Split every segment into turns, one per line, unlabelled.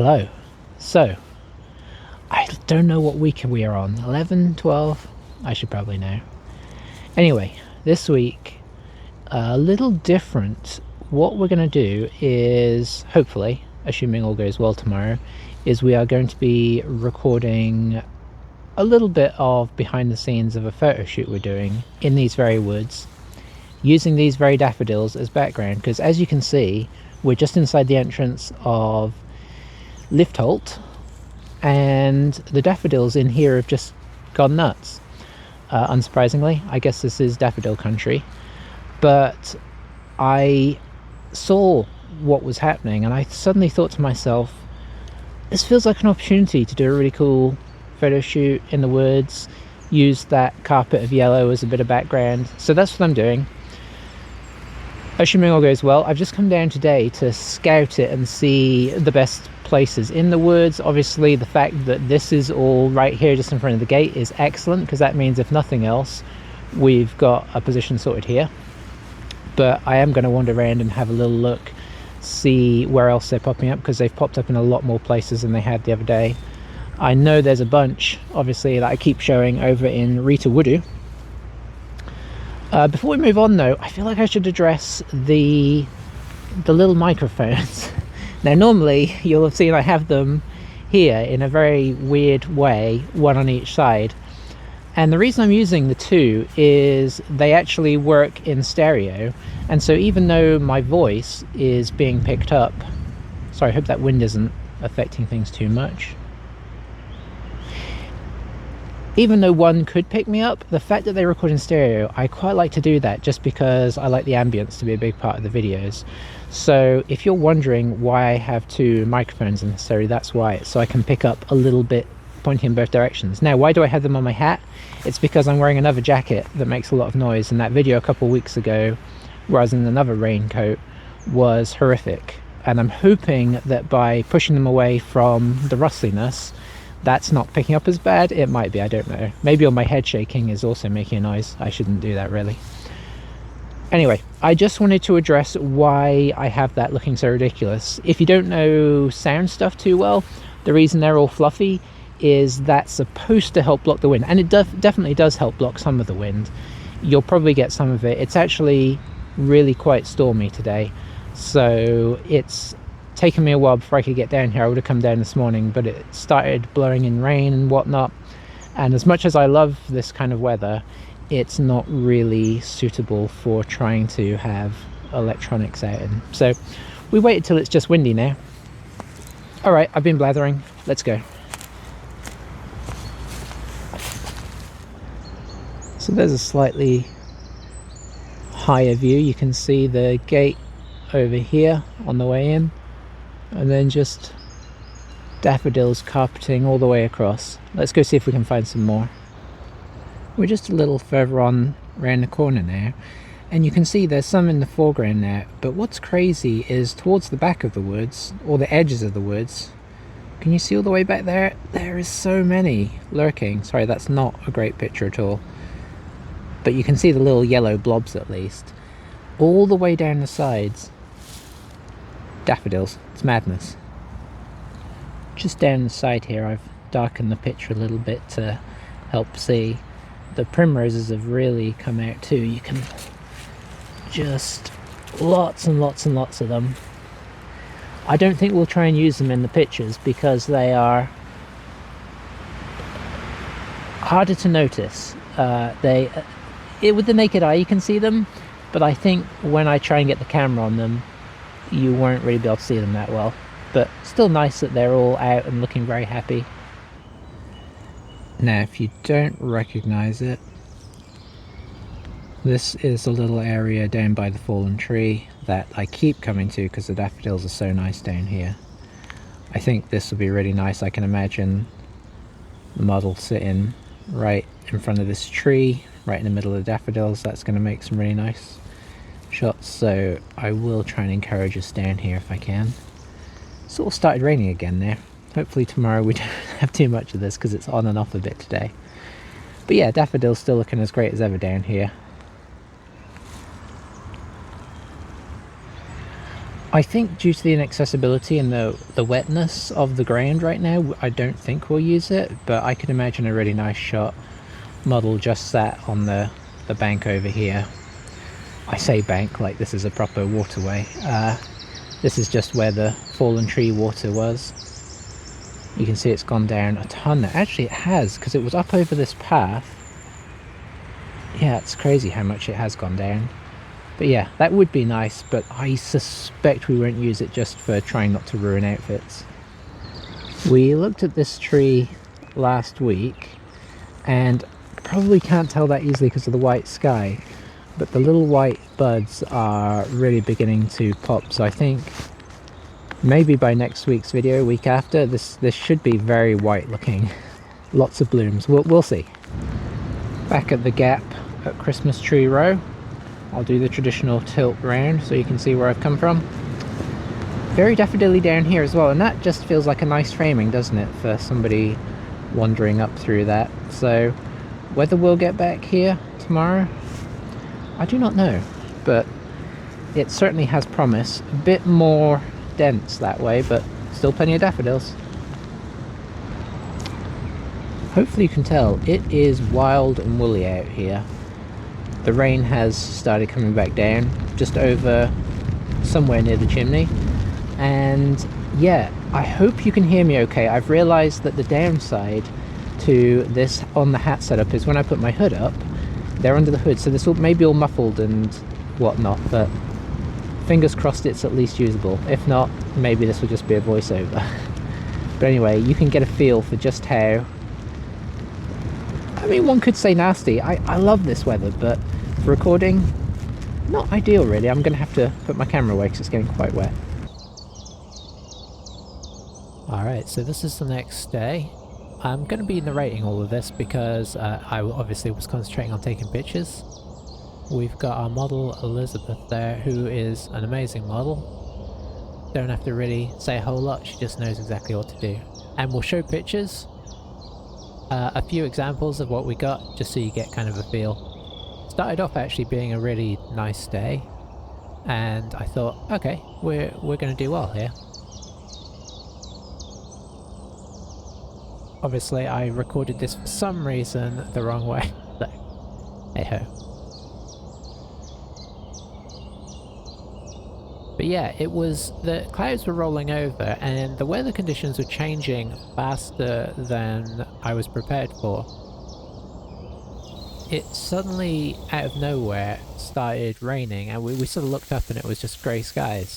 Hello. So, I don't know what week we are on. 11, 12? I should probably know. Anyway, this week, a little different. What we're going to do is, hopefully, assuming all goes well tomorrow, is we are going to be recording a little bit of behind the scenes of a photo shoot we're doing in these very woods, using these very daffodils as background, because as you can see, we're just inside the entrance of Liftholt, and the daffodils in here have just gone nuts. Unsurprisingly, I guess this is daffodil country, but I saw what was happening and I suddenly thought to myself, this feels like an opportunity to do a really cool photo shoot in the woods, use that carpet of yellow as a bit of background. So that's what I'm doing. Assuming all goes well, I've just come down today to scout it and see the best places in the woods. Obviously, the fact that this is all right here just in front of the gate is excellent, because that means if nothing else, we've got a position sorted here. But I am going to wander around and have a little look, see where else they're popping up, because they've popped up in a lot more places than they had the other day. I know there's a bunch, obviously, that I keep showing over in Rita Woodoo. Before we move on though, I feel like I should address the little microphones. Now normally you'll have seen I have them here in a very weird way, one on each side. And the reason I'm using the two is they actually work in stereo. And so even though my voice is being picked up, sorry, I hope that wind isn't affecting things too much. Even though one could pick me up, the fact that they record in stereo, I quite like to do that just because I like the ambience to be a big part of the videos. So if you're wondering why I have two microphones necessarily, that's why. It's so I can pick up a little bit pointing in both directions. Now, why do I have them on my hat? It's because I'm wearing another jacket that makes a lot of noise, and that video a couple of weeks ago, where I was in another raincoat, was horrific. And I'm hoping that by pushing them away from the rustliness, that's not picking up as bad. It might be, I don't know. Maybe on my head shaking is also making a noise. I shouldn't do that really. Anyway, I just wanted to address why I have that looking so ridiculous. If you don't know sound stuff too well, the reason they're all fluffy is that's supposed to help block the wind, and it definitely does help block some of the wind. You'll probably get some of it. It's actually really quite stormy today, so it's taken me a while before I could get down here. I would have come down this morning, but it started blowing in rain and whatnot, and as much as I love this kind of weather, it's not really suitable for trying to have electronics out in. So we waited till it's just windy now. All right, I've been blathering, let's go. So there's a slightly higher view. You can see the gate over here on the way in, and then just daffodils carpeting all the way across. Let's go see if we can find some more. We're just a little further on around the corner now, and you can see there's some in the foreground now, but what's crazy is towards the back of the woods, or the edges of the woods, can you see all the way back there? There is so many lurking. Sorry, that's not a great picture at all, but you can see the little yellow blobs at least. All the way down the sides, daffodils. It's madness. Just down the side here, I've darkened the picture a little bit to help see. The primroses have really come out too. You can just lots and lots and lots of them. I don't think we'll try and use them in the pictures because they are harder to notice. With the naked eye you can see them, but I think when I try and get the camera on them, you won't really be able to see them that well. But still nice that they're all out and looking very happy. Now, if you don't recognize it, this is a little area down by the fallen tree that I keep coming to because the daffodils are so nice down here. I think this will be really nice. I can imagine the model sitting right in front of this tree, right in the middle of the daffodils. That's going to make some really nice shots, so I will try and encourage us down here if I can. It's all started raining again there. Hopefully tomorrow we don't have too much of this because it's on and off a bit today. But yeah, daffodils still looking as great as ever down here. I think due to the inaccessibility and the wetness of the ground right now, I don't think we'll use it, but I could imagine a really nice shot model just sat on the bank over here. I say bank like this is a proper waterway. This is just where the fallen tree water was. You can see it's gone down a ton. Actually it has, because it was up over this path. Yeah, it's crazy how much it has gone down. But yeah, that would be nice, but I suspect we won't use it just for trying not to ruin outfits. We looked at this tree last week and probably can't tell that easily because of the white sky, but the little white buds are really beginning to pop, so I think maybe by next week's video, week after, this should be very white looking. Lots of blooms. We'll see. Back at the gap at Christmas Tree Row, I'll do the traditional tilt round so you can see where I've come from. Very daffodilly down here as well, and that just feels like a nice framing, doesn't it, for somebody wandering up through that. So whether we'll get back here tomorrow, I do not know, but it certainly has promise. A bit more dense that way, but still plenty of daffodils. Hopefully you can tell, it is wild and woolly out here. The rain has started coming back down just over somewhere near the chimney, and yeah, I hope you can hear me okay. I've realized that the downside to this on the hat setup is when I put my hood up, they're under the hood, so this will maybe all muffled and whatnot, but fingers crossed it's at least usable. If not, maybe this will just be a voiceover. But anyway, you can get a feel for just how, I mean, one could say nasty. I love this weather, but for recording, not ideal really. I'm gonna have to put my camera away because it's getting quite wet. Alright, so this is the next day. I'm going to be narrating all of this because I obviously was concentrating on taking pictures. We've got our model Elizabeth there, who is an amazing model. Don't have to really say a whole lot, she just knows exactly what to do. And we'll show pictures, a few examples of what we got, just so you get kind of a feel. Started off actually being a really nice day, and I thought, okay, we're going to do well here. Obviously, I recorded this for some reason the wrong way, so hey-ho. But yeah, it was, the clouds were rolling over and the weather conditions were changing faster than I was prepared for. It suddenly, out of nowhere, started raining, and we sort of looked up and it was just grey skies.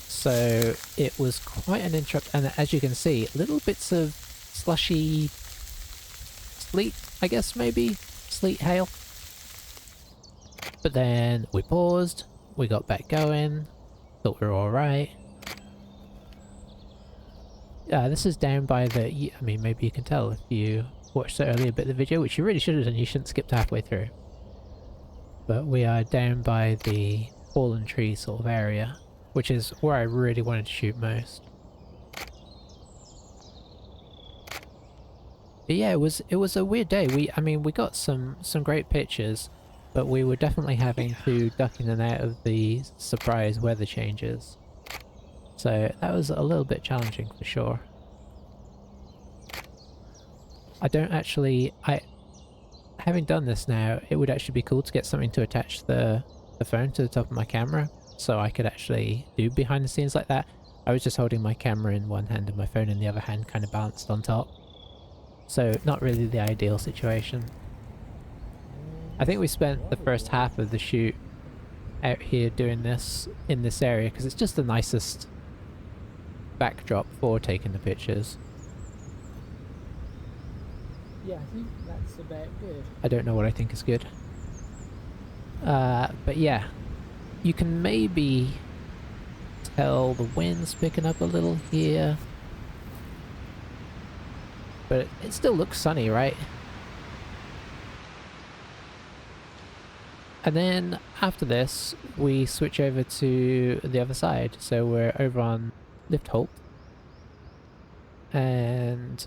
So it was quite an interrupt, and as you can see, little bits of slushy sleet, I guess, maybe? Sleet, hail. But then we paused, we got back going, thought we were alright. This is down by the, I mean, maybe you can tell if you watched the earlier bit of the video, which you really should have done, you shouldn't skip halfway through. But we are down by the fallen tree sort of area, which is where I really wanted to shoot most. But yeah, it was a weird day. I mean, we got some great pictures, but we were definitely having to duck in and out of the surprise weather changes. So that was a little bit challenging for sure. I don't actually, having done this now, it would actually be cool to get something to attach the phone to the top of my camera, so I could actually do behind the scenes like that. I was just holding my camera in one hand and my phone in the other hand, kind of balanced on top. So not really the ideal situation. I think we spent the first half of the shoot out here doing this in this area because it's just the nicest backdrop for taking the pictures. Yeah, I think that's about good. I don't know what I think is good. But yeah, you can maybe tell the wind's picking up a little here. But it still looks sunny, right? And then after this, we switch over to the other side. So we're over on Lift Halt. And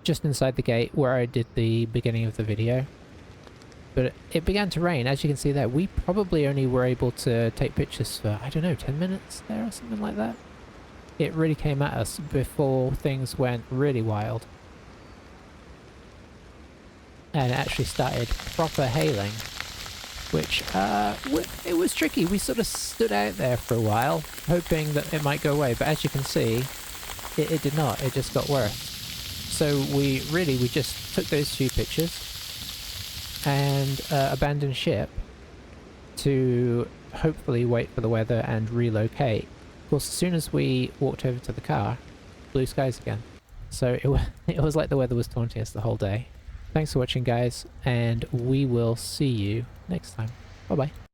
just inside the gate where I did the beginning of the video. But it began to rain, as you can see there. We probably only were able to take pictures for, I don't know, 10 minutes there or something like that. It really came at us before things went really wild. And it actually started proper hailing, which, it was tricky. We sort of stood out there for a while, hoping that it might go away. But as you can see, it did not. It just got worse. So we just took those few pictures and abandoned ship to hopefully wait for the weather and relocate. Of course, as soon as we walked over to the car, blue skies again. So it was like the weather was taunting us the whole day. Thanks for watching, guys, and we will see you next time. Bye bye.